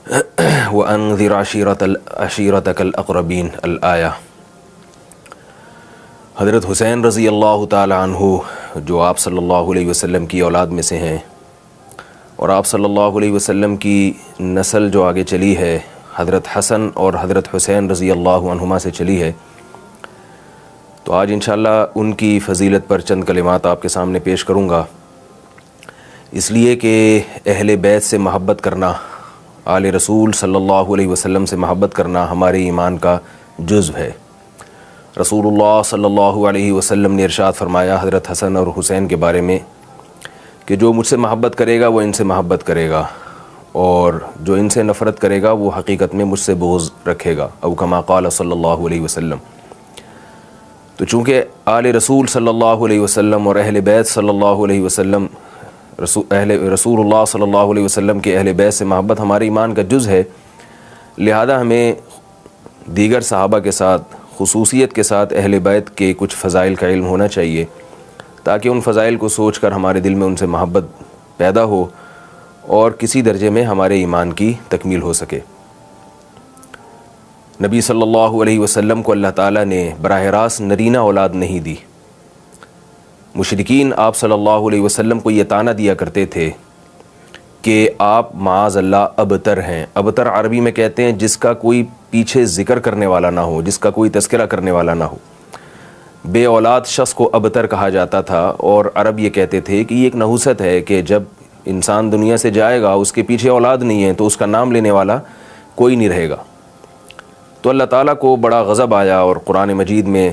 وَأَنذِرْ عَشِيرَتَكَ الْأَقْرَبِينَ الآیہ۔ حضرت حسین رضی اللہ تعالی عنہ جو آپ صلی اللہ علیہ وسلم کی اولاد میں سے ہیں، اور آپ صلی اللہ علیہ وسلم کی نسل جو آگے چلی ہے حضرت حسن اور حضرت حسین رضی اللہ عنہما سے چلی ہے، تو آج انشاءاللہ ان کی فضیلت پر چند کلمات آپ کے سامنے پیش کروں گا، اس لیے کہ اہل بیت سے محبت کرنا، آل رسول صلی اللہ علیہ وسلم سے محبت کرنا ہمارے ایمان کا جزو ہے۔ رسول اللہ صلی اللہ علیہ وسلم نے ارشاد فرمایا حضرت حسن اور حسین کے بارے میں کہ جو مجھ سے محبت کرے گا وہ ان سے محبت کرے گا، اور جو ان سے نفرت کرے گا وہ حقیقت میں مجھ سے بغض رکھے گا، او کما قال صلی اللہ علیہ وسلم۔ تو چونکہ آل رسول صلی اللہ علیہ وسلم اور اہل بیت صلی اللہ علیہ وسلم رسول اللہ صلی اللہ علیہ وسلم کے اہل بیت سے محبت ہمارے ایمان کا جز ہے، لہذا ہمیں دیگر صحابہ کے ساتھ خصوصیت کے ساتھ اہل بیت کے کچھ فضائل کا علم ہونا چاہیے، تاکہ ان فضائل کو سوچ کر ہمارے دل میں ان سے محبت پیدا ہو اور کسی درجے میں ہمارے ایمان کی تکمیل ہو سکے۔ نبی صلی اللہ علیہ وسلم کو اللہ تعالیٰ نے براہ راست نرینہ اولاد نہیں دی۔ مشرکین آپ صلی اللہ علیہ وسلم کو یہ طعنہ دیا کرتے تھے کہ آپ معاذ اللہ ابتر ہیں۔ ابتر عربی میں کہتے ہیں جس کا کوئی پیچھے ذکر کرنے والا نہ ہو، جس کا کوئی تذکرہ کرنے والا نہ ہو۔ بے اولاد شخص کو ابتر کہا جاتا تھا، اور عرب یہ کہتے تھے کہ یہ ایک نحوست ہے کہ جب انسان دنیا سے جائے گا اس کے پیچھے اولاد نہیں ہے تو اس کا نام لینے والا کوئی نہیں رہے گا۔ تو اللہ تعالیٰ کو بڑا غضب آیا اور قرآن مجید میں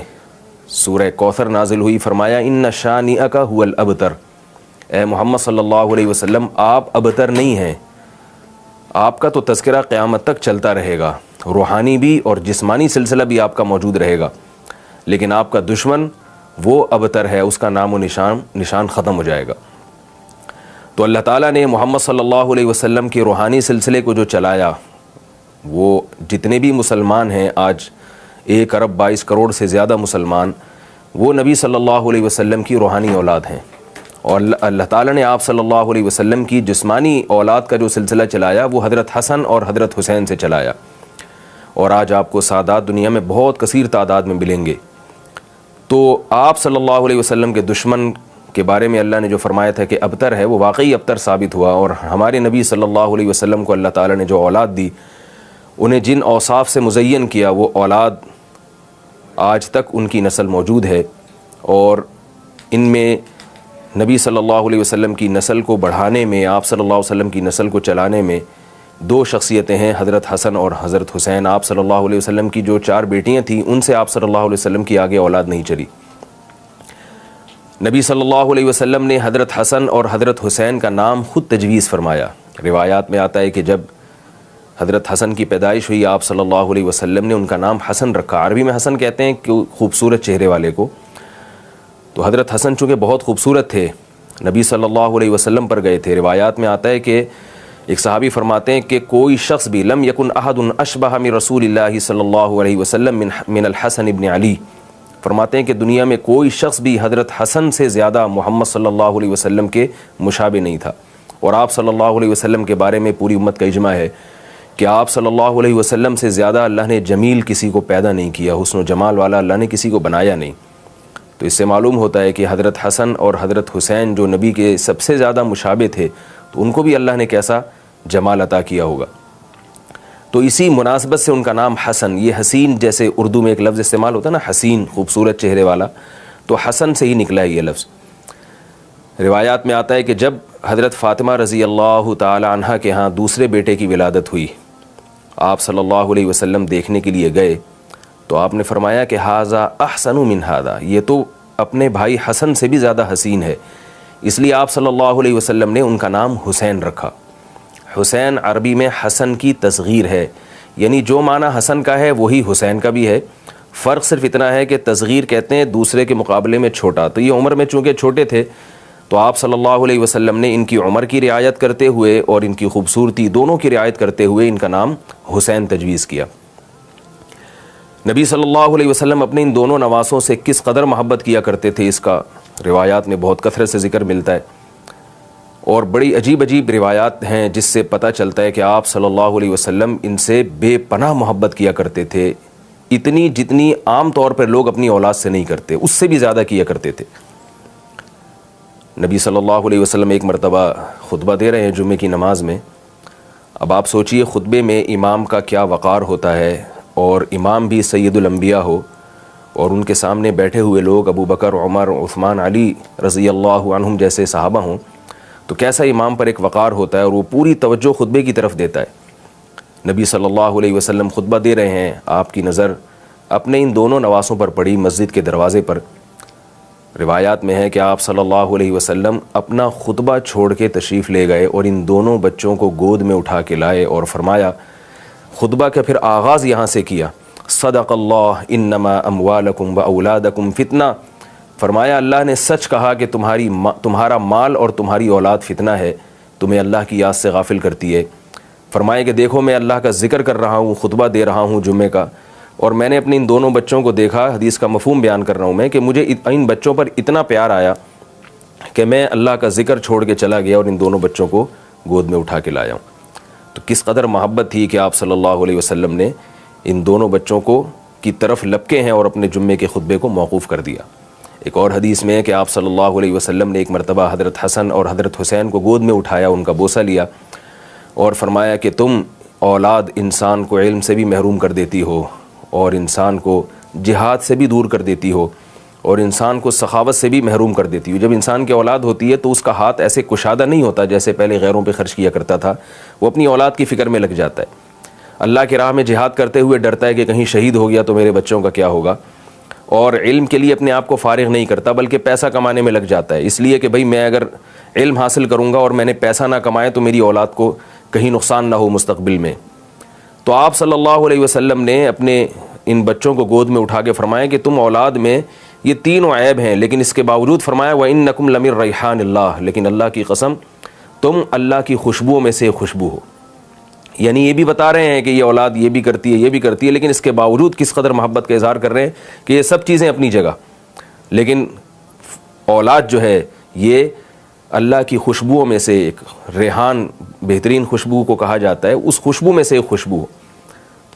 سورہ کوثر نازل ہوئی، فرمایا ان شانئک ھو الابتر، اے محمد صلی اللہ علیہ وسلم آپ ابتر نہیں ہیں، آپ کا تو تذکرہ قیامت تک چلتا رہے گا، روحانی بھی اور جسمانی سلسلہ بھی آپ کا موجود رہے گا، لیکن آپ کا دشمن وہ ابتر ہے، اس کا نام و نشان ختم ہو جائے گا۔ تو اللہ تعالیٰ نے محمد صلی اللہ علیہ وسلم کے روحانی سلسلے کو جو چلایا، وہ جتنے بھی مسلمان ہیں آج 1 ارب 22 کروڑ سے زیادہ مسلمان، وہ نبی صلی اللہ علیہ وسلم کی روحانی اولاد ہیں، اور اللہ تعالیٰ نے آپ صلی اللہ علیہ وسلم کی جسمانی اولاد کا جو سلسلہ چلایا وہ حضرت حسن اور حضرت حسین سے چلایا، اور آج آپ کو سادات دنیا میں بہت کثیر تعداد میں ملیں گے۔ تو آپ صلی اللہ علیہ وسلم کے دشمن کے بارے میں اللہ نے جو فرمایا تھا کہ ابتر ہے، وہ واقعی ابتر ثابت ہوا، اور ہمارے نبی صلی اللہ علیہ وسلم کو اللہ تعالیٰ نے جو اولاد دی، انہیں جن اوصاف سے مزین کیا، وہ اولاد آج تک ان کی نسل موجود ہے، اور ان میں نبی صلی اللہ علیہ وسلم کی نسل کو بڑھانے میں، آپ صلی اللہ علیہ وسلم کی نسل کو چلانے میں 2 شخصیتیں ہیں، حضرت حسن اور حضرت حسین۔ آپ صلی اللہ علیہ وسلم کی جو 4 بیٹیاں تھیں، ان سے آپ صلی اللہ علیہ وسلم کی آگے اولاد نہیں چلی۔ نبی صلی اللہ علیہ وسلم نے حضرت حسن اور حضرت حسین کا نام خود تجویز فرمایا۔ روایات میں آتا ہے کہ جب حضرت حسن کی پیدائش ہوئی، آپ صلی اللہ علیہ وسلم نے ان کا نام حسن رکھا۔ عربی میں حسن کہتے ہیں کہ خوبصورت چہرے والے کو، تو حضرت حسن چونکہ بہت خوبصورت تھے، نبی صلی اللہ علیہ وسلم پر گئے تھے۔ روایات میں آتا ہے کہ ایک صحابی فرماتے ہیں کہ کوئی شخص بھی لم یکن احد اشبہ من رسول اللہ صلی اللہ علیہ وسلم من الحسن ابن علی، فرماتے ہیں کہ دنیا میں کوئی شخص بھی حضرت حسن سے زیادہ محمد صلی اللہ علیہ وسلم کے مشابہ نہیں تھا۔ اور آپ صلی اللہ علیہ وسلم کے بارے میں پوری امت کا اجماع ہے کہ آپ صلی اللہ علیہ وسلم سے زیادہ اللہ نے جمیل کسی کو پیدا نہیں کیا، حسن و جمال والا اللہ نے کسی کو بنایا نہیں۔ تو اس سے معلوم ہوتا ہے کہ حضرت حسن اور حضرت حسین جو نبی کے سب سے زیادہ مشابہ تھے، تو ان کو بھی اللہ نے کیسا جمال عطا کیا ہوگا۔ تو اسی مناسبت سے ان کا نام حسن، یہ حسین جیسے اردو میں ایک لفظ استعمال ہوتا ہے نا، حسین، خوبصورت چہرے والا، تو حسن سے ہی نکلا ہے یہ لفظ۔ روایات میں آتا ہے کہ جب حضرت فاطمہ رضی اللہ تعالی عنہ کے ہاں دوسرے بیٹے کی ولادت ہوئی، آپ صلی اللہ علیہ وسلم دیکھنے کے لیے گئے، تو آپ نے فرمایا کہ ھذا احسن من ھذا، یہ تو اپنے بھائی حسن سے بھی زیادہ حسین ہے، اس لیے آپ صلی اللہ علیہ وسلم نے ان کا نام حسین رکھا۔ حسین عربی میں حسن کی تصغیر ہے، یعنی جو معنی حسن کا ہے وہی حسین کا بھی ہے، فرق صرف اتنا ہے کہ تصغیر کہتے ہیں دوسرے کے مقابلے میں چھوٹا، تو یہ عمر میں چونکہ چھوٹے تھے تو آپ صلی اللہ علیہ وسلم نے ان کی عمر کی رعایت کرتے ہوئے اور ان کی خوبصورتی دونوں کی رعایت کرتے ہوئے ان کا نام حسین تجویز کیا۔ نبی صلی اللہ علیہ وسلم اپنے ان دونوں نواسوں سے کس قدر محبت کیا کرتے تھے، اس کا روایات میں بہت کثرت سے ذکر ملتا ہے۔ اور بڑی عجیب عجیب روایات ہیں جس سے پتہ چلتا ہے کہ آپ صلی اللہ علیہ وسلم ان سے بے پناہ محبت کیا کرتے تھے، اتنی جتنی عام طور پر لوگ اپنی اولاد سے نہیں کرتے، اس سے بھی زیادہ کیا کرتے تھے۔ نبی صلی اللہ علیہ وسلم ایک مرتبہ خطبہ دے رہے ہیں جمعے کی نماز میں۔ اب آپ سوچئے خطبے میں امام کا کیا وقار ہوتا ہے، اور امام بھی سید الانبیاء ہو اور ان کے سامنے بیٹھے ہوئے لوگ ابو بکر، عمر، عثمان، علی رضی اللہ عنہم جیسے صحابہ ہوں، تو کیسا امام پر ایک وقار ہوتا ہے، اور وہ پوری توجہ خطبے کی طرف دیتا ہے۔ نبی صلی اللہ علیہ وسلم خطبہ دے رہے ہیں، آپ کی نظر اپنے ان دونوں نواسوں پر پڑی مسجد کے دروازے پر۔ روایات میں ہے کہ آپ صلی اللہ علیہ وسلم اپنا خطبہ چھوڑ کے تشریف لے گئے اور ان دونوں بچوں کو گود میں اٹھا کے لائے اور فرمایا، خطبہ کا پھر آغاز یہاں سے کیا، صدق اللہ انما اموالکم و اولادکم فتنہ، فرمایا اللہ نے سچ کہا کہ تمہارا مال اور تمہاری اولاد فتنہ ہے، تمہیں اللہ کی یاد سے غافل کرتی ہے۔ فرمایا کہ دیکھو میں اللہ کا ذکر کر رہا ہوں، خطبہ دے رہا ہوں جمعے کا، اور میں نے اپنے ان دونوں بچوں کو دیکھا، حدیث کا مفہوم بیان کر رہا ہوں میں، کہ مجھے ان بچوں پر اتنا پیار آیا کہ میں اللہ کا ذکر چھوڑ کے چلا گیا اور ان دونوں بچوں کو گود میں اٹھا کے لایا ہوں۔ تو کس قدر محبت تھی کہ آپ صلی اللہ علیہ وسلم نے ان دونوں بچوں کو کی طرف لپکے ہیں اور اپنے جمعے کے خطبے کو موقوف کر دیا۔ ایک اور حدیث میں ہے کہ آپ صلی اللہ علیہ وسلم نے ایک مرتبہ حضرت حسن اور حضرت حسین کو گود میں اٹھایا، ان کا بوسہ لیا اور فرمایا کہ تم اولاد انسان کو علم سے بھی محروم کر دیتی ہو، اور انسان کو جہاد سے بھی دور کر دیتی ہو، اور انسان کو سخاوت سے بھی محروم کر دیتی ہو۔ جب انسان کی اولاد ہوتی ہے تو اس کا ہاتھ ایسے کشادہ نہیں ہوتا جیسے پہلے غیروں پہ خرچ کیا کرتا تھا، وہ اپنی اولاد کی فکر میں لگ جاتا ہے، اللہ کی راہ میں جہاد کرتے ہوئے ڈرتا ہے کہ کہیں شہید ہو گیا تو میرے بچوں کا کیا ہوگا، اور علم کے لیے اپنے آپ کو فارغ نہیں کرتا بلکہ پیسہ کمانے میں لگ جاتا ہے، اس لیے کہ بھئی میں اگر علم حاصل کروں گا اور میں نے پیسہ نہ کمایا تو میری اولاد کو کہیں نقصان نہ ہو مستقبل میں۔ تو آپ صلی اللہ علیہ وسلم نے اپنے ان بچوں کو گود میں اٹھا کے فرمایا کہ تم اولاد میں یہ تینوں عیب ہیں، لیکن اس کے باوجود فرمایا وَإِنَّكُمْ لَمِن رَيْحَانِ اللَّهِ، لیکن اللہ کی قسم تم اللہ کی خوشبوؤں میں سے خوشبو ہو۔ یعنی یہ بھی بتا رہے ہیں کہ یہ اولاد یہ بھی کرتی ہے، یہ بھی کرتی ہے، لیکن اس کے باوجود کس قدر محبت کا اظہار کر رہے ہیں کہ یہ سب چیزیں اپنی جگہ، لیکن اولاد جو ہے یہ اللہ کی خوشبوؤں میں سے ایک ریحان، بہترین خوشبو کو کہا جاتا ہے، اس خوشبو میں سے ایک خوشبو ہو۔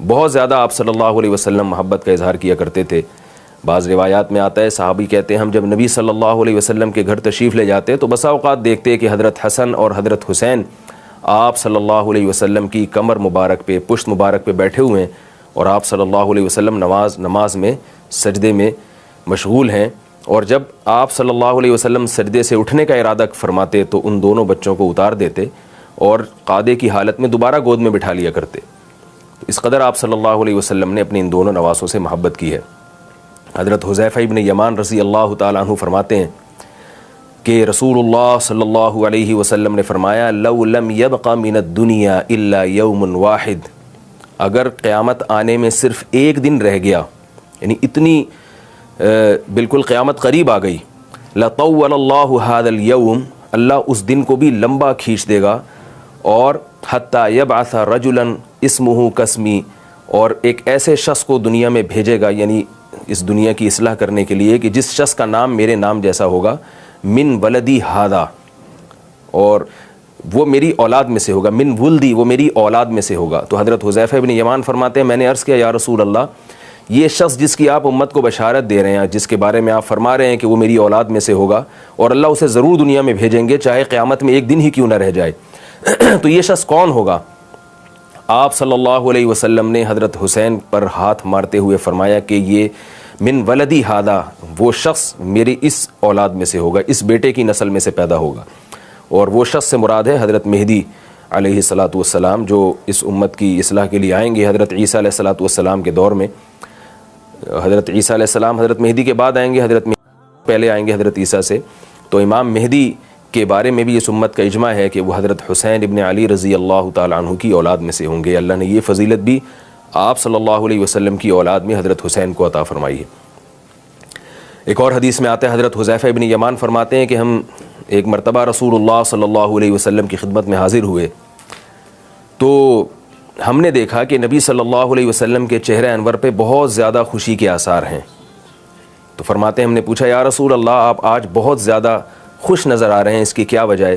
بہت زیادہ آپ صلی اللہ علیہ وسلم محبت کا اظہار کیا کرتے تھے۔ بعض روایات میں آتا ہے، صحابی کہتے ہیں ہم جب نبی صلی اللہ علیہ وسلم کے گھر تشریف لے جاتے تو بسا اوقات دیکھتے کہ حضرت حسن اور حضرت حسین آپ صلی اللہ علیہ وسلم کی کمر مبارک پہ، پشت مبارک پہ بیٹھے ہوئے ہیں، اور آپ صلی اللہ علیہ وسلم نماز میں سجدے میں مشغول ہیں، اور جب آپ صلی اللہ علیہ وسلم سجدے سے اٹھنے کا ارادہ فرماتے تو ان دونوں بچوں کو اتار دیتے اور قادے کی حالت میں دوبارہ گود میں بٹھا لیا کرتے۔ اس قدر آپ صلی اللہ علیہ وسلم نے اپنے ان دونوں نواسوں سے محبت کی ہے۔ حضرت حذیفہ ابن یمان رضی اللہ تعالیٰ عنہ فرماتے ہیں کہ رسول اللہ صلی اللہ علیہ وسلم نے فرمایا لو لم یبق من الدنیا الا یوم واحد، اگر قیامت آنے میں صرف ایک دن رہ گیا، یعنی اتنی بالکل قیامت قریب آ گئی، لطول اللہ هذا اليوم، اللہ اس دن کو بھی لمبا کھینچ دے گا، اور حتی یبعث رجلا اسمہ کاسمی، اور ایک ایسے شخص کو دنیا میں بھیجے گا، یعنی اس دنیا کی اصلاح کرنے کے لیے، کہ جس شخص کا نام میرے نام جیسا ہوگا، من ولدی ہادا، اور وہ میری اولاد میں سے ہوگا، من ولدی وہ میری اولاد میں سے ہوگا۔ تو حضرت حذیفہ ابن یمان فرماتے ہیں میں نے عرض کیا یا رسول اللہ، یہ شخص جس کی آپ امت کو بشارت دے رہے ہیں، جس کے بارے میں آپ فرما رہے ہیں کہ وہ میری اولاد میں سے ہوگا اور اللہ اسے ضرور دنیا میں بھیجیں گے چاہے قیامت میں ایک دن ہی کیوں نہ رہ جائے، تو یہ شخص کون ہوگا؟ آپ صلی اللہ علیہ وسلم نے حضرت حسین پر ہاتھ مارتے ہوئے فرمایا کہ یہ من ولدی ہادا، وہ شخص میری اس اولاد میں سے ہوگا، اس بیٹے کی نسل میں سے پیدا ہوگا، اور وہ شخص سے مراد ہے حضرت مہدی علیہ السلام جو اس امت کی اصلاح کے لیے آئیں گے۔ حضرت عیسیٰ علیہ السلام کے دور میں حضرت عیسیٰ علیہ السلام حضرت مہدی کے بعد آئیں گے، حضرت مہدی پہلے آئیں گے حضرت عیسیٰ سے، تو امام مہدی کے بارے میں بھی اس امت کا اجماع ہے کہ وہ حضرت حسین ابن علی رضی اللہ تعالیٰ عنہ کی اولاد میں سے ہوں گے۔ اللہ نے یہ فضیلت بھی آپ صلی اللہ علیہ وسلم کی اولاد میں حضرت حسین کو عطا فرمائی ہے۔ ایک اور حدیث میں آتا ہے حضرت حذیفہ ابن یمان فرماتے ہیں کہ ہم ایک مرتبہ رسول اللہ صلی اللہ علیہ وسلم کی خدمت میں حاضر ہوئے تو ہم نے دیکھا کہ نبی صلی اللہ علیہ وسلم کے چہرے انور پہ بہت زیادہ خوشی کے آثار ہیں۔ تو فرماتے ہیں ہم نے پوچھا یا رسول اللہ آپ آج بہت زیادہ خوش نظر آ رہے ہیں، اس کی کیا وجہ ہے؟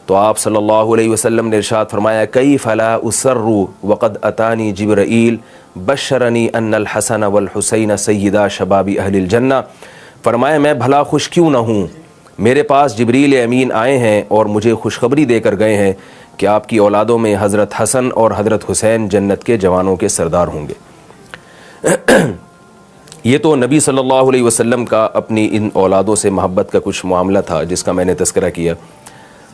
تو آپ صلی اللہ علیہ وسلم نے ارشاد فرمایا کیف لا اسر وقد اتانی جبرائیل بشرنی ان الحسن والحسین سیدا شباب اہل الجنہ، فرمایا میں بھلا خوش کیوں نہ ہوں، میرے پاس جبریل امین آئے ہیں اور مجھے خوشخبری دے کر گئے ہیں کہ آپ کی اولادوں میں حضرت حسن اور حضرت حسین جنت کے جوانوں کے سردار ہوں گے۔ یہ تو نبی صلی اللہ علیہ وسلم کا اپنی ان اولادوں سے محبت کا کچھ معاملہ تھا جس کا میں نے تذکرہ کیا۔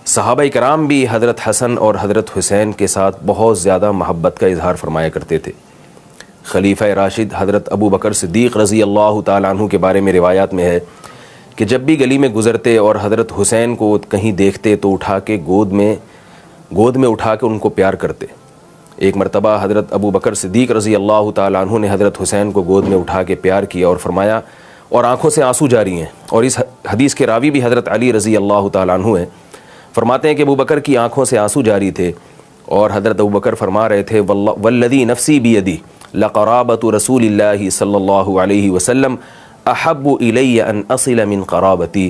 صحابہ کرام بھی حضرت حسن اور حضرت حسین کے ساتھ بہت زیادہ محبت کا اظہار فرمایا کرتے تھے۔ خلیفہ راشد حضرت ابو بکر صدیق رضی اللہ تعالیٰ عنہ کے بارے میں روایات میں ہے کہ جب بھی گلی میں گزرتے اور حضرت حسین کو کہیں دیکھتے تو گود میں اٹھا کے ان کو پیار کرتے۔ ایک مرتبہ حضرت ابو بکر صدیق رضی اللہ تعالیٰ عنہ نے حضرت حسین کو گود میں اٹھا کے پیار کیا اور فرمایا، اور آنکھوں سے آنسو جاری ہیں، اور اس حدیث کے راوی بھی حضرت علی رضی اللہ تعالیٰ عنہ ہیں، فرماتے ہیں کہ ابو بکر کی آنکھوں سے آنسو جاری تھے اور حضرت ابو بکر فرما رہے تھے والذی نفسی بیدی لقرابۃ رسول اللہ صلی اللہ علیہ وسلم احب الی ان اصل من قرابتی،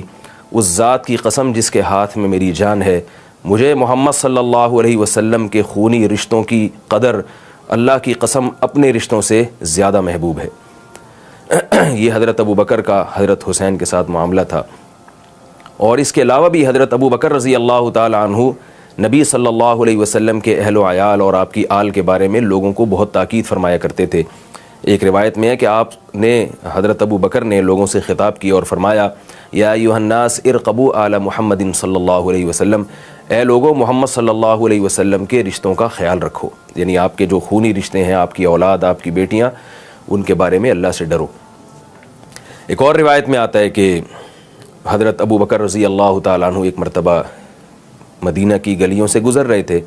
اس ذات کی قسم جس کے ہاتھ میں میری جان ہے، مجھے محمد صلی اللہ علیہ وسلم کے خونی رشتوں کی قدر اللہ کی قسم اپنے رشتوں سے زیادہ محبوب ہے۔ یہ حضرت ابو بکر کا حضرت حسین کے ساتھ معاملہ تھا۔ اور اس کے علاوہ بھی حضرت ابو بکر رضی اللہ تعالیٰ عنہ نبی صلی اللہ علیہ وسلم کے اہل و عیال اور آپ کی آل کے بارے میں لوگوں کو بہت تاکید فرمایا کرتے تھے۔ ایک روایت میں ہے کہ آپ نے حضرت ابو بکر نے لوگوں سے خطاب کیا اور فرمایا یا ایھا الناس ارقبوا آل محمد صلی اللہ علیہ وسلم، اے لوگوں محمد صلی اللہ علیہ وسلم کے رشتوں کا خیال رکھو، یعنی آپ کے جو خونی رشتے ہیں، آپ کی اولاد، آپ کی بیٹیاں، ان کے بارے میں اللہ سے ڈرو۔ ایک اور روایت میں آتا ہے کہ حضرت ابو بکر رضی اللہ تعالیٰ عنہ ایک مرتبہ مدینہ کی گلیوں سے گزر رہے تھے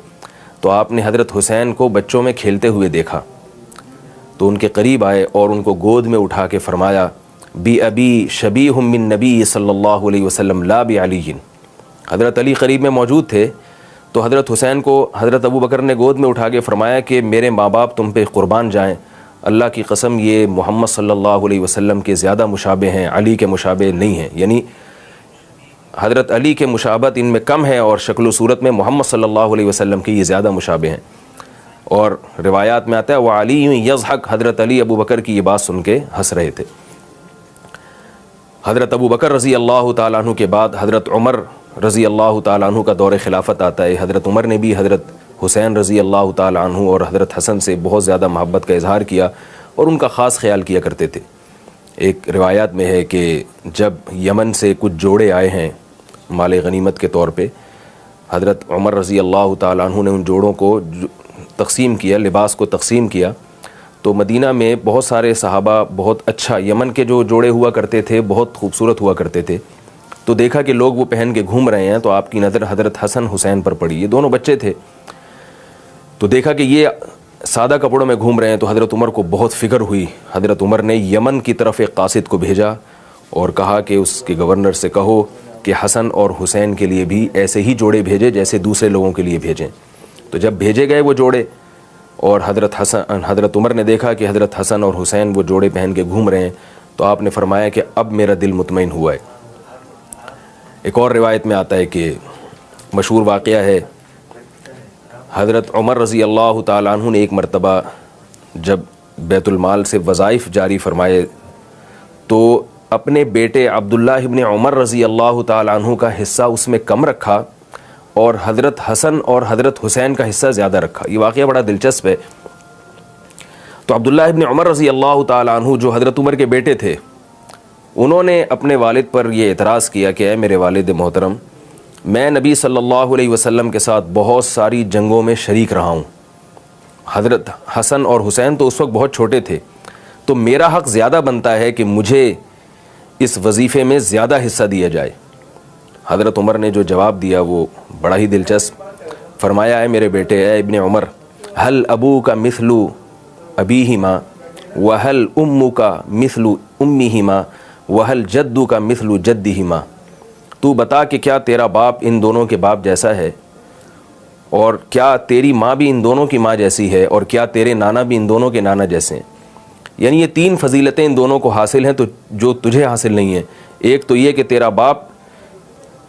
تو آپ نے حضرت حسین کو بچوں میں کھیلتے ہوئے دیکھا تو ان کے قریب آئے اور ان کو گود میں اٹھا کے فرمایا بی ابی شبیہ من نبی صلی اللہ علیہ وسلم لا بعلی۔ حضرت علی قریب میں موجود تھے تو حضرت حسین کو حضرت ابو بکر نے گود میں اٹھا کے فرمایا کہ میرے ماں باپ تم پہ قربان جائیں، اللہ کی قسم یہ محمد صلی اللہ علیہ وسلم کے زیادہ مشابہ ہیں، علی کے مشابہ نہیں ہیں، یعنی حضرت علی کے مشابہت ان میں کم ہے اور شکل و صورت میں محمد صلی اللہ علیہ وسلم کی یہ زیادہ مشابہ ہیں۔ اور روایات میں آتا ہے وعلی یضحک، حضرت علی ابو بکر کی یہ بات سن کے ہنس رہے تھے۔ حضرت ابو بکر رضی اللہ تعالیٰ عنہ کے بعد حضرت عمر رضی اللہ تعالیٰ عنہ کا دور خلافت آتا ہے۔ حضرت عمر نے بھی حضرت حسین رضی اللہ تعالیٰ عنہ اور حضرت حسن سے بہت زیادہ محبت کا اظہار کیا اور ان کا خاص خیال کیا کرتے تھے۔ ایک روایات میں ہے کہ جب یمن سے کچھ جوڑے آئے ہیں مال غنیمت کے طور پہ، حضرت عمر رضی اللہ تعالیٰ عنہ نے ان جوڑوں کو تقسیم کیا، لباس کو تقسیم کیا، تو مدینہ میں بہت سارے صحابہ بہت اچھا، یمن کے جو جوڑے ہوا کرتے تھے بہت خوبصورت ہوا کرتے تھے، تو دیکھا کہ لوگ وہ پہن کے گھوم رہے ہیں تو آپ کی نظر حضرت حسن حسین پر پڑی، یہ دونوں بچے تھے، تو دیکھا کہ یہ سادہ کپڑوں میں گھوم رہے ہیں تو حضرت عمر کو بہت فکر ہوئی۔ حضرت عمر نے یمن کی طرف ایک قاصد کو بھیجا اور کہا کہ اس کے گورنر سے کہو کہ حسن اور حسین کے لیے بھی ایسے ہی جوڑے بھیجے جیسے دوسرے لوگوں کے لیے بھیجیں۔ تو جب بھیجے گئے وہ جوڑے اور حضرت عمر نے دیکھا کہ حضرت حسن اور حسین وہ جوڑے پہن کے گھوم رہے ہیں تو آپ نے فرمایا کہ اب میرا دل مطمئن ہوا ہے۔ ایک اور روایت میں آتا ہے کہ مشہور واقعہ ہے، حضرت عمر رضی اللہ تعالیٰ عنہ نے ایک مرتبہ جب بیت المال سے وظائف جاری فرمائے تو اپنے بیٹے عبداللہ ابن عمر رضی اللہ تعالیٰ عنہ کا حصہ اس میں کم رکھا اور حضرت حسن اور حضرت حسین کا حصہ زیادہ رکھا۔ یہ واقعہ بڑا دلچسپ ہے۔ تو عبداللہ ابن عمر رضی اللہ تعالیٰ عنہ جو حضرت عمر کے بیٹے تھے، انہوں نے اپنے والد پر یہ اعتراض کیا کہ اے میرے والد محترم، میں نبی صلی اللہ علیہ وسلم کے ساتھ بہت ساری جنگوں میں شریک رہا ہوں، حضرت حسن اور حسین تو اس وقت بہت چھوٹے تھے، تو میرا حق زیادہ بنتا ہے کہ مجھے اس وظیفے میں زیادہ حصہ دیا جائے۔ حضرت عمر نے جو جواب دیا وہ بڑا ہی دلچسپ، فرمایا اے میرے بیٹے، اے ابن عمر، ہل ابوک مثل ابیہما وہل امک مثل امیہما وہل جدک مثل جدہما، تو بتا کہ کیا تیرا باپ ان دونوں کے باپ جیسا ہے، اور کیا تیری ماں بھی ان دونوں کی ماں جیسی ہے، اور کیا تیرے نانا بھی ان دونوں کے نانا جیسے ہیں؟ یعنی یہ تین فضیلتیں ان دونوں کو حاصل ہیں تو جو تجھے حاصل نہیں ہیں۔ ایک تو یہ کہ تیرا باپ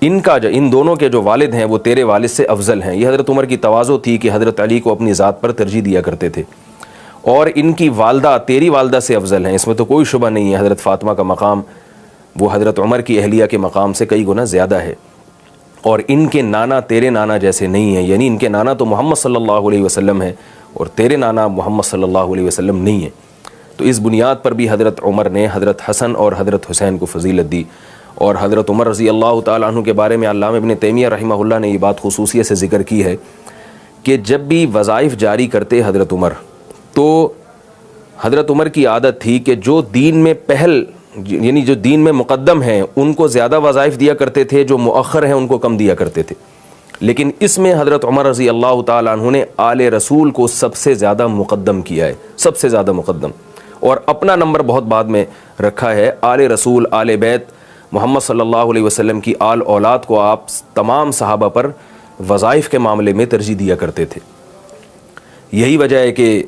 ان دونوں کے جو والد ہیں وہ تیرے والد سے افضل ہیں. یہ حضرت عمر کی تواضع تھی کہ حضرت علی کو اپنی ذات پر ترجیح دیا کرتے تھے. اور ان کی والدہ تیری والدہ سے افضل ہیں, اس میں تو کوئی شبہ نہیں ہے. حضرت فاطمہ کا مقام وہ حضرت عمر کی اہلیہ کے مقام سے کئی گنا زیادہ ہے. اور ان کے نانا تیرے نانا جیسے نہیں ہیں, یعنی ان کے نانا تو محمد صلی اللہ علیہ وسلم ہیں اور تیرے نانا محمد صلی اللہ علیہ وسلم نہیں ہیں. تو اس بنیاد پر بھی حضرت عمر نے حضرت حسن اور حضرت حسین کو فضیلت دی. اور حضرت عمر رضی اللہ تعالیٰ عنہ کے بارے میں علامہ ابن تیمیہ رحمہ اللہ نے یہ بات خصوصیت سے ذکر کی ہے کہ جب بھی وظائف جاری کرتے حضرت عمر, تو حضرت عمر کی عادت تھی کہ جو دین میں یعنی جو دین میں مقدم ہیں ان کو زیادہ وظائف دیا کرتے تھے, جو مؤخر ہیں ان کو کم دیا کرتے تھے. لیکن اس میں حضرت عمر رضی اللہ تعالیٰ عنہ نے آل رسول کو سب سے زیادہ مقدم کیا ہے, سب سے زیادہ مقدم, اور اپنا نمبر بہت بعد میں رکھا ہے. آل رسول, آل بیت محمد صلی اللہ علیہ وسلم کی آل اولاد کو آپ تمام صحابہ پر وظائف کے معاملے میں ترجیح دیا کرتے تھے. یہی وجہ ہے کہ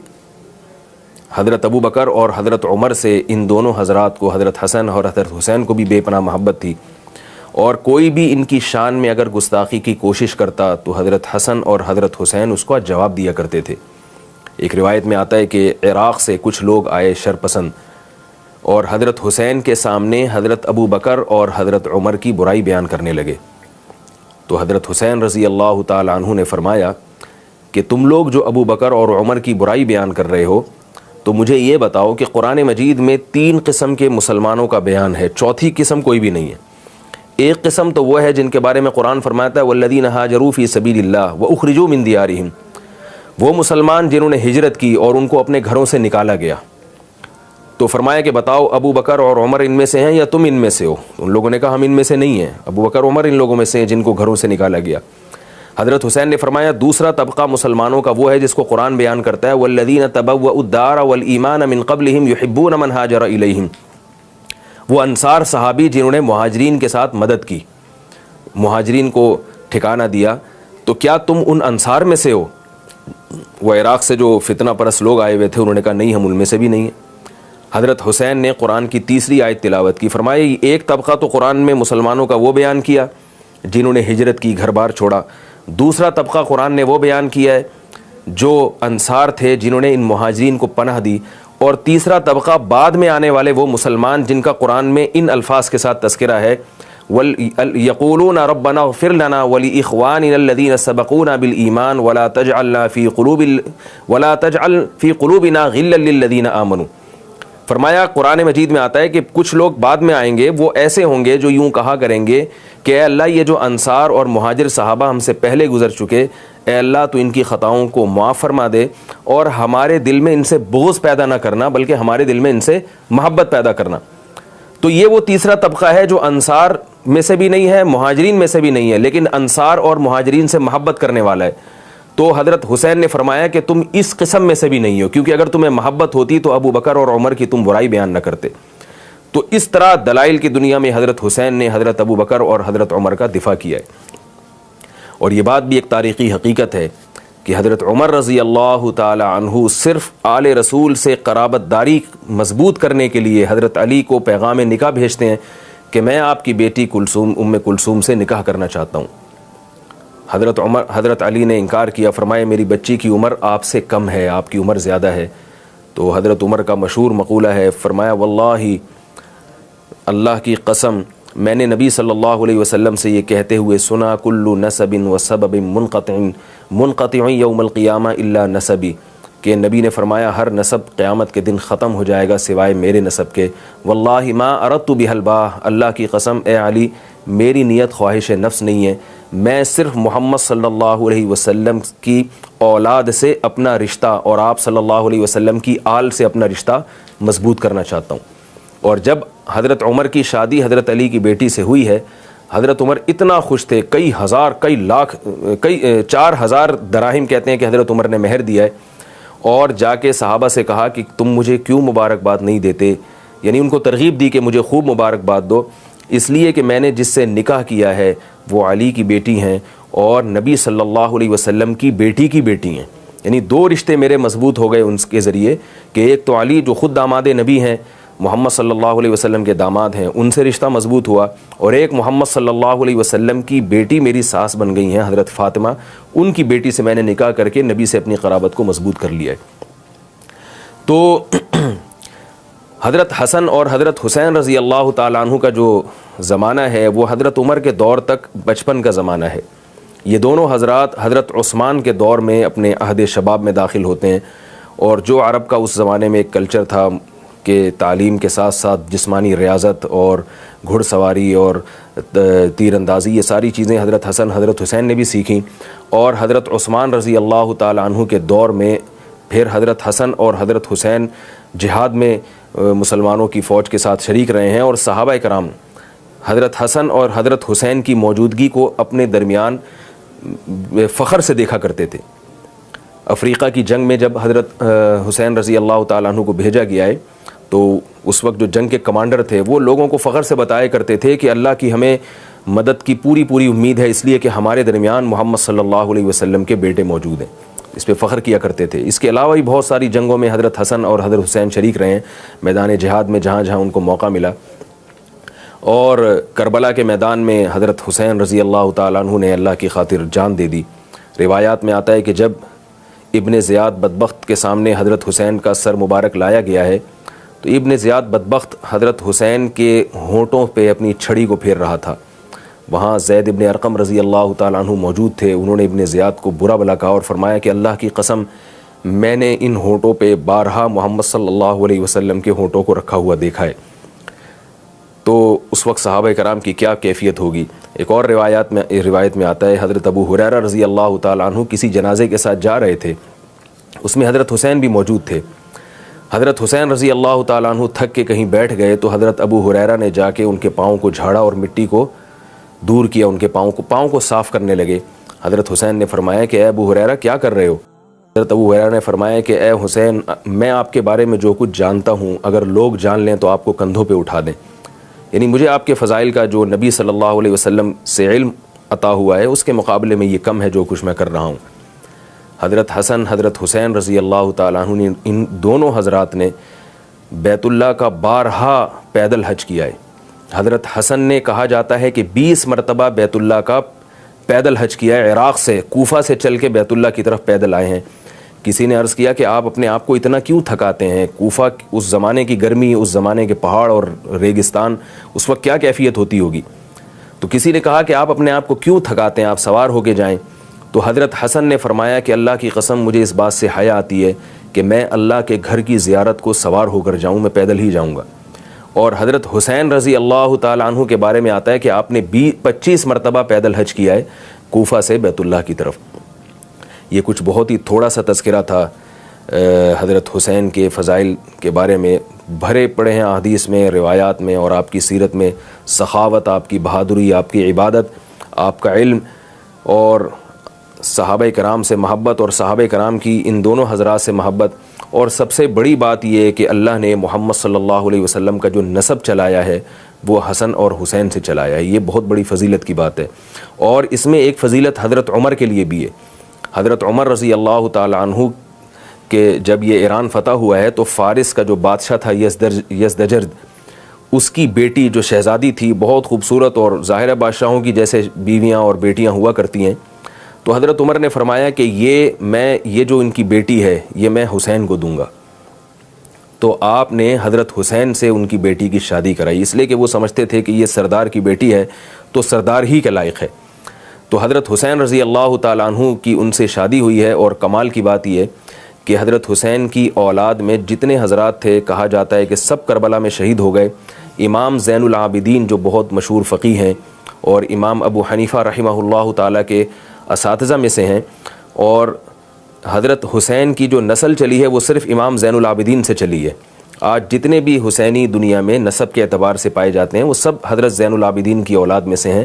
حضرت ابو بکر اور حضرت عمر سے ان دونوں حضرات کو, حضرت حسن اور حضرت حسین کو بھی بے پناہ محبت تھی. اور کوئی بھی ان کی شان میں اگر گستاخی کی کوشش کرتا تو حضرت حسن اور حضرت حسین اس کو جواب دیا کرتے تھے. ایک روایت میں آتا ہے کہ عراق سے کچھ لوگ آئے شرپسند, اور حضرت حسین کے سامنے حضرت ابو بکر اور حضرت عمر کی برائی بیان کرنے لگے. تو حضرت حسین رضی اللہ تعالی عنہ نے فرمایا کہ تم لوگ جو ابو بکر اور عمر کی برائی بیان کر رہے ہو, تو مجھے یہ بتاؤ کہ قرآن مجید میں 3 قسم کے مسلمانوں کا بیان ہے, چوتھی قسم کوئی بھی نہیں ہے. ایک قسم تو وہ ہے جن کے بارے میں قرآن فرماتا ہے والذین ہاجروا فی سبیل اللہ واخرجوا من دیارہم, وہ مسلمان جنہوں نے ہجرت کی اور ان کو اپنے گھروں سے نکالا گیا. تو فرمایا کہ بتاؤ ابو بکر اور عمر ان میں سے ہیں یا تم ان میں سے ہو؟ ان لوگوں نے کہا ہم ان میں سے نہیں ہیں, ابو بکر عمر ان لوگوں میں سے ہیں جن کو گھروں سے نکالا گیا. حضرت حسین نے فرمایا دوسرا طبقہ مسلمانوں کا وہ ہے جس کو قرآن بیان کرتا ہے والذین تبوؤا الدار والایمان من قبلہم یحبون من ہاجر الیہم, وہ انصار صحابی جنہوں نے مہاجرین کے ساتھ مدد کی, مہاجرین کو ٹھکانہ دیا. تو کیا تم ان انصار میں سے ہو؟ وہ عراق سے جو فتنہ پرست لوگ آئے ہوئے تھے انہوں نے کہا نہیں, ہم ان میں سے بھی نہیں ہیں. حضرت حسین نے قرآن کی تیسری آیت تلاوت کی, فرمایا ایک طبقہ تو قرآن میں مسلمانوں کا وہ بیان کیا جنہوں نے ہجرت کی, گھر بار چھوڑا. دوسرا طبقہ قرآن نے وہ بیان کیا ہے جو انصار تھے جنہوں نے ان مہاجرین کو پناہ دی. اور تیسرا طبقہ بعد میں آنے والے وہ مسلمان جن کا قرآن میں ان الفاظ کے ساتھ تذکرہ ہے یقولون ربنا اغفر لنا ولاخواننا الذين سبقونا بالایمان ولا تجعل في قلوبنا غلا للذين آمنوا. فرمایا قرآن مجید میں آتا ہے کہ کچھ لوگ بعد میں آئیں گے, وہ ایسے ہوں گے جو یوں کہا کریں گے کہ اے اللہ یہ جو انصار اور مہاجر صحابہ ہم سے پہلے گزر چکے, اے اللہ تو ان کی خطاؤں کو معاف فرما دے اور ہمارے دل میں ان سے بغض پیدا نہ کرنا بلکہ ہمارے دل میں ان سے محبت پیدا کرنا. تو یہ وہ تیسرا طبقہ ہے جو انصار میں سے بھی نہیں ہے, مہاجرین میں سے بھی نہیں ہے, لیکن انصار اور مہاجرین سے محبت کرنے والا ہے. تو حضرت حسین نے فرمایا کہ تم اس قسم میں سے بھی نہیں ہو, کیونکہ اگر تمہیں محبت ہوتی تو ابو بکر اور عمر کی تم برائی بیان نہ کرتے. تو اس طرح دلائل کی دنیا میں حضرت حسین نے حضرت ابو بکر اور حضرت عمر کا دفاع کیا ہے. اور یہ بات بھی ایک تاریخی حقیقت ہے کہ حضرت عمر رضی اللہ تعالی عنہ صرف آل رسول سے قرابت داری مضبوط کرنے کے لیے حضرت علی کو پیغام نکاح بھیجتے ہیں کہ میں آپ کی بیٹی ام کلثوم سے نکاح کرنا چاہتا ہوں. حضرت علی نے انکار کیا, فرمایا میری بچی کی عمر آپ سے کم ہے, آپ کی عمر زیادہ ہے. تو حضرت عمر کا مشہور مقولہ ہے, فرمایا واللہ اللہ کی قسم میں نے نبی صلی اللہ علیہ وسلم سے یہ کہتے ہوئے سنا کل نسب و سبب منقطع یوم القیامہ الا نسبی, کہ نبی نے فرمایا ہر نسب قیامت کے دن ختم ہو جائے گا سوائے میرے نسب کے. واللہ ما اردت بہ الباہ, اللہ کی قسم اے علی میری نیت خواہش نفس نہیں ہے, میں صرف محمد صلی اللہ علیہ وسلم کی اولاد سے اپنا رشتہ اور آپ صلی اللہ علیہ وسلم کی آل سے اپنا رشتہ مضبوط کرنا چاہتا ہوں. اور جب حضرت عمر کی شادی حضرت علی کی بیٹی سے ہوئی ہے, حضرت عمر اتنا خوش تھے, کئی ہزار کئی لاکھ 4000 دراہم کہتے ہیں کہ حضرت عمر نے مہر دیا ہے, اور جا کے صحابہ سے کہا کہ تم مجھے کیوں مبارکباد نہیں دیتے, یعنی ان کو ترغیب دی کہ مجھے خوب مبارکباد دو, اس لیے کہ میں نے جس سے نکاح کیا ہے وہ علی کی بیٹی ہیں اور نبی صلی اللہ علیہ وسلم کی بیٹی ہیں. یعنی 2 رشتے میرے مضبوط ہو گئے ان کے ذریعے کہ ایک تو علی جو خود داماد نبی ہیں, محمد صلی اللہ علیہ وسلم کے داماد ہیں ان سے رشتہ مضبوط ہوا، اور ایک محمد صلی اللہ علیہ وسلم کی بیٹی میری ساس بن گئی ہیں حضرت فاطمہ، ان کی بیٹی سے میں نے نکاح کر کے نبی سے اپنی قرابت کو مضبوط کر لیا ہے۔ تو حضرت حسن اور حضرت حسین رضی اللہ تعالیٰ عنہ کا جو زمانہ ہے وہ حضرت عمر کے دور تک بچپن کا زمانہ ہے۔ یہ دونوں حضرات حضرت عثمان کے دور میں اپنے عہد شباب میں داخل ہوتے ہیں، اور جو عرب کا اس زمانے میں ایک کلچر تھا کہ تعلیم کے ساتھ ساتھ جسمانی ریاضت اور گھڑ سواری اور تیر اندازی، یہ ساری چیزیں حضرت حسن حضرت حسین نے بھی سیکھیں، اور حضرت عثمان رضی اللہ تعالیٰ عنہ کے دور میں پھر حضرت حسن اور حضرت حسین جہاد میں مسلمانوں کی فوج کے ساتھ شریک رہے ہیں، اور صحابہ کرام حضرت حسن اور حضرت حسین کی موجودگی کو اپنے درمیان فخر سے دیکھا کرتے تھے۔ افریقہ کی جنگ میں جب حضرت حسین رضی اللہ تعالیٰ عنہ کو بھیجا گیا ہے تو اس وقت جو جنگ کے کمانڈر تھے وہ لوگوں کو فخر سے بتایا کرتے تھے کہ اللہ کی ہمیں مدد کی پوری امید ہے، اس لیے کہ ہمارے درمیان محمد صلی اللہ علیہ وسلم کے بیٹے موجود ہیں، اس پہ فخر کیا کرتے تھے۔ اس کے علاوہ بھی بہت ساری جنگوں میں حضرت حسن اور حضرت حسین شریک رہے ہیں میدان جہاد میں، جہاں جہاں ان کو موقع ملا، اور کربلا کے میدان میں حضرت حسین رضی اللہ تعالیٰ عنہ نے اللہ کی خاطر جان دے دی۔ روایات میں آتا ہے کہ جب ابن زیاد بدبخت کے سامنے حضرت حسین کا سر مبارک لایا گیا ہے تو ابن زیاد بدبخت حضرت حسین کے ہونٹوں پہ اپنی چھڑی کو پھیر رہا تھا۔ وہاں زید ابن ارقم رضی اللہ تعالیٰ عنہ موجود تھے، انہوں نے ابن زیاد کو برا بھلا کہا اور فرمایا کہ اللہ کی قسم میں نے ان ہونٹوں پہ بارہا محمد صلی اللہ علیہ وسلم کے ہونٹوں کو رکھا ہوا دیکھا ہے۔ تو اس وقت صحابہ کرام کی کیا کیفیت ہوگی۔ ایک اور روایت میں آتا ہے حضرت ابو ہریرہ رضی اللہ تعالیٰ عنہ کسی جنازے کے ساتھ جا رہے تھے، اس میں حضرت حسین بھی موجود تھے۔ حضرت حسین رضی اللہ تعالیٰ عنہ تھک کے کہیں بیٹھ گئے تو حضرت ابو ہریرہ نے جا کے ان کے پاؤں کو جھاڑا اور مٹی کو دور کیا، ان کے پاؤں کو صاف کرنے لگے۔ حضرت حسین نے فرمایا کہ اے ابو ہریرہ کیا کر رہے ہو؟ حضرت ابو ہریرہ نے فرمایا کہ اے حسین، میں آپ کے بارے میں جو کچھ جانتا ہوں اگر لوگ جان لیں تو آپ کو کندھوں پہ اٹھا دیں، یعنی مجھے آپ کے فضائل کا جو نبی صلی اللہ علیہ وسلم سے علم عطا ہوا ہے اس کے مقابلے میں یہ کم ہے جو کچھ میں کر رہا ہوں۔ حضرت حسن حضرت حسین رضی اللہ تعالیٰ عنہ نے ان دونوں حضرات نے بیت اللہ کا بارہا پیدل حج کیا ہے۔ حضرت حسن نے کہا جاتا ہے کہ 20 مرتبہ بیت اللہ کا پیدل حج کیا ہے، عراق سے کوفہ سے چل کے بیت اللہ کی طرف پیدل آئے ہیں۔ کسی نے عرض کیا کہ آپ اپنے آپ کو اتنا کیوں تھکاتے ہیں؟ کوفہ اس زمانے کی گرمی، اس زمانے کے پہاڑ اور ریگستان، اس وقت کیا کیفیت ہوتی ہوگی؟ تو کسی نے کہا کہ آپ اپنے آپ کو کیوں تھکاتے ہیں، آپ سوار ہو کے جائیں۔ تو حضرت حسن نے فرمایا کہ اللہ کی قسم مجھے اس بات سے حیا آتی ہے کہ میں اللہ کے گھر کی زیارت کو سوار ہو کر جاؤں، میں پیدل ہی جاؤں گا۔ اور حضرت حسین رضی اللہ تعالیٰ عنہ کے بارے میں آتا ہے کہ آپ نے 25 مرتبہ پیدل حج کیا ہے کوفہ سے بیت اللہ کی طرف۔ یہ کچھ بہت ہی تھوڑا سا تذکرہ تھا حضرت حسین کے فضائل کے بارے میں، بھرے پڑے ہیں احادیث میں، روایات میں، اور آپ کی سیرت میں سخاوت، آپ کی بہادری، آپ کی عبادت، آپ کا علم، اور صحابہ کرام سے محبت، اور صحابہ کرام کی ان دونوں حضرات سے محبت، اور سب سے بڑی بات یہ ہے کہ اللہ نے محمد صلی اللہ علیہ وسلم کا جو نسب چلایا ہے وہ حسن اور حسین سے چلایا ہے۔ یہ بہت بڑی فضیلت کی بات ہے، اور اس میں ایک فضیلت حضرت عمر کے لیے بھی ہے۔ حضرت عمر رضی اللہ تعالیٰ عنہ کہ جب یہ ایران فتح ہوا ہے تو فارس کا جو بادشاہ تھا یزدجرد، اس کی بیٹی جو شہزادی تھی بہت خوبصورت، اور ظاہر بادشاہوں کی جیسے بیویاں اور بیٹیاں ہوا کرتی ہیں، تو حضرت عمر نے فرمایا کہ یہ جو ان کی بیٹی ہے یہ میں حسین کو دوں گا۔ تو آپ نے حضرت حسین سے ان کی بیٹی کی شادی کرائی، اس لیے کہ وہ سمجھتے تھے کہ یہ سردار کی بیٹی ہے تو سردار ہی کے لائق ہے۔ تو حضرت حسین رضی اللہ تعالیٰ عنہ کی ان سے شادی ہوئی ہے، اور کمال کی بات یہ ہے کہ حضرت حسین کی اولاد میں جتنے حضرات تھے کہا جاتا ہے کہ سب کربلا میں شہید ہو گئے۔ امام زین العابدین جو بہت مشہور فقیہ ہیں اور امام ابو حنیفہ رحمہ اللہ تعالیٰ کے اساتذہ میں سے ہیں، اور حضرت حسین کی جو نسل چلی ہے وہ صرف امام زین العابدین سے چلی ہے۔ آج جتنے بھی حسینی دنیا میں نسب کے اعتبار سے پائے جاتے ہیں وہ سب حضرت زین العابدین کی اولاد میں سے ہیں،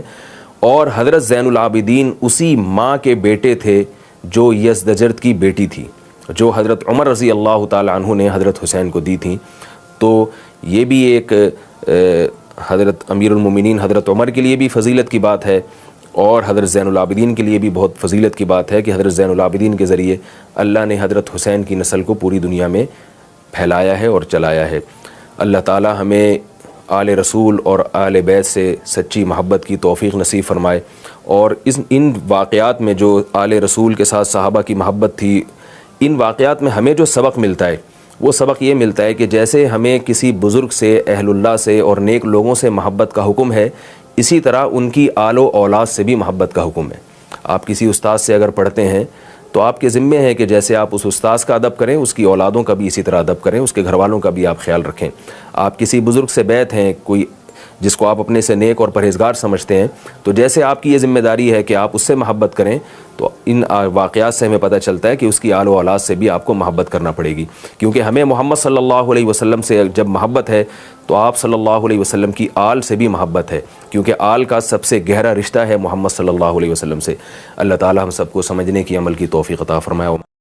اور حضرت زین العابدین اسی ماں کے بیٹے تھے جو یزدجرد کی بیٹی تھی، جو حضرت عمر رضی اللہ تعالیٰ عنہ نے حضرت حسین کو دی تھیں۔ تو یہ بھی ایک حضرت امیر المومنین حضرت عمر کے لیے بھی فضیلت کی بات ہے، اور حضرت زین العابدین کے لیے بھی بہت فضیلت کی بات ہے کہ حضرت زین العابدین کے ذریعے اللہ نے حضرت حسین کی نسل کو پوری دنیا میں پھیلایا ہے اور چلایا ہے۔ اللہ تعالی ہمیں آل رسول اور آل بیت سے سچی محبت کی توفیق نصیب فرمائے، اور ان واقعات میں جو آل رسول کے ساتھ صحابہ کی محبت تھی، ان واقعات میں ہمیں جو سبق ملتا ہے وہ سبق یہ ملتا ہے کہ جیسے ہمیں کسی بزرگ سے، اہل اللہ سے اور نیک لوگوں سے محبت کا حکم ہے، اسی طرح ان کی آل و اولاد سے بھی محبت کا حکم ہے۔ آپ کسی استاد سے اگر پڑھتے ہیں تو آپ کے ذمے ہے کہ جیسے آپ اس استاذ کا ادب کریں، اس کی اولادوں کا بھی اسی طرح ادب کریں، اس کے گھر والوں کا بھی آپ خیال رکھیں۔ آپ کسی بزرگ سے بیعت ہیں، کوئی جس کو آپ اپنے سے نیک اور پرہیزگار سمجھتے ہیں، تو جیسے آپ کی یہ ذمہ داری ہے کہ آپ اس سے محبت کریں، تو ان واقعات سے ہمیں پتہ چلتا ہے کہ اس کی آل و اولاد سے بھی آپ کو محبت کرنا پڑے گی، کیونکہ ہمیں محمد صلی اللہ علیہ وسلم سے جب محبت ہے تو آپ صلی اللہ علیہ وسلم کی آل سے بھی محبت ہے، کیونکہ آل کا سب سے گہرا رشتہ ہے محمد صلی اللہ علیہ وسلم سے۔ اللہ تعالی ہم سب کو سمجھنے کی، عمل کی توفیق عطا فرمائے۔